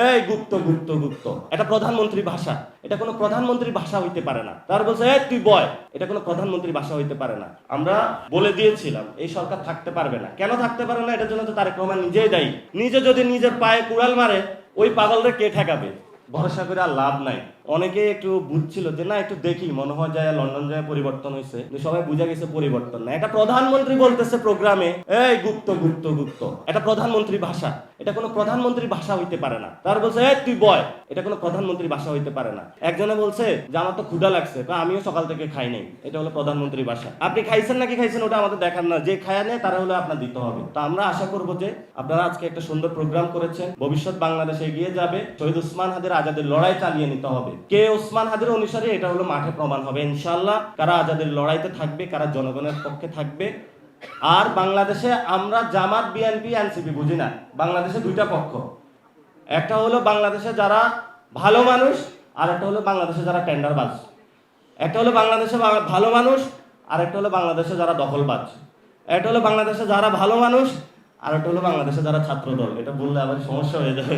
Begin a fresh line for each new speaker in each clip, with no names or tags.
এই গুপ্ত গুপ্ত গুপ্ত, এটা প্রধানমন্ত্রী ভাষা, এটা কোনো প্রধানমন্ত্রী ভাষা হইতে পারে না। তার বলছে এই তুই বয়, এটা কোনো প্রধানমন্ত্রী ভাষা হইতে পারে না। আমরা বলে দিয়েছিলাম এই সরকার থাকতে পারবে না। কেন থাকতে পারে না? এটার জন্য তো তারেক রহমান নিজেই দায়ী। নিজে যদি নিজের পায়ে কুড়াল মারে, ওই পাগলদের কে ঠেকাবে? ভরসা করে আর লাভ নাই। অনেকে একটু বুঝছিল যে না একটু দেখি, মনে হয় যায় লন্ডন যায় পরিবর্তন হয়েছে, সবাই বুঝা গেছে পরিবর্তন না। এটা প্রধানমন্ত্রী বলতেছে প্রোগ্রামে এই গুপ্ত গুপ্ত গুপ্ত, এটা প্রধানমন্ত্রী ভাষা, এটা কোনো প্রধানমন্ত্রী ভাষা হইতে পারে না। তার বলছে এই তুই বয়, এটা কোনো প্রধানমন্ত্রী ভাষা হইতে পারে না। একজনে বলছে যে আমার তো ক্ষুধা লাগছে, আমিও সকাল থেকে খাই নাই, এটা হলো প্রধানমন্ত্রী ভাষা। আপনি খাইছেন নাকি খাইছেন ওটা আমাদের দেখার না, যে খায়া নেয় তারা হলো আপনার দিতে হবে। তা আমরা আশা করবো যে আপনারা আজকে একটা সুন্দর প্রোগ্রাম করেছেন, ভবিষ্যৎ বাংলাদেশে এগিয়ে যাবে। শহীদ ওসমান হাদির আজাদের লড়াই চালিয়ে নিতে হবে। কে ওসমান হাদির অনুসারী এটা হলো মাঠে প্রমাণ হবে ইনশাআল্লাহ। কারা আজাদের লড়াইতে থাকবে, কারা জনগণের পক্ষে থাকবে। আর বাংলাদেশে আমরা জামাত বিএনপি এনসিপি বুঝি না। বাংলাদেশে দুইটা পক্ষ, একটা হলো বাংলাদেশে যারা ভালো মানুষ, আর একটা হলো বাংলাদেশে যারা টেন্ডারবাজ। একটা হলো বাংলাদেশে ভালো মানুষ, আর একটা হলো বাংলাদেশে যারা দখলবাজ। একটা হলো বাংলাদেশে যারা ভালো মানুষ, আর একটা হলো বাংলাদেশে যারা ছাত্র দল। এটা বললে আবার সমস্যা হয়ে যাবে।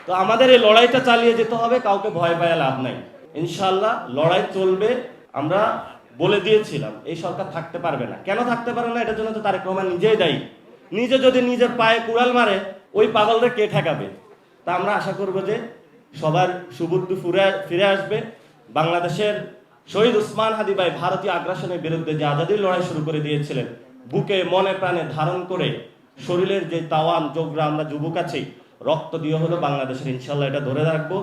তো আমাদের এই লড়াইটা চালিয়ে যেতে হবে, কাউকে ভয় পায় লাভ নাই। ইনশাআল্লাহ লড়াই চলবে। আমরা বলে দিয়েছিলাম এই সরকার থাকতে পারবে না। কেন থাকতে পারে না? এটার জন্য তো তারেক রহমান নিজেই দায়ী। নিজে যদি নিজের পায়ে কুড়াল মারে, ওই পাগলদের কে ঠেকাবে? তা আমরা আশা করব যে সবার সুবুদ্ধি ফিরে আসবে। বাংলাদেশের শহীদ ওসমান হাদি ভাই ভারতীয় আগ্রাসনের বিরুদ্ধে যে আজাদির লড়াই শুরু করে দিয়েছিলেন, বুকে মনে প্রাণে ধারণ করে শরীরের যে তাওয়ান যোগরা আমরা যুবক আছি, রক্ত দিয়ে হলো বাংলাদেশের, ইনশাল্লাহ এটা ধরে রাখবো।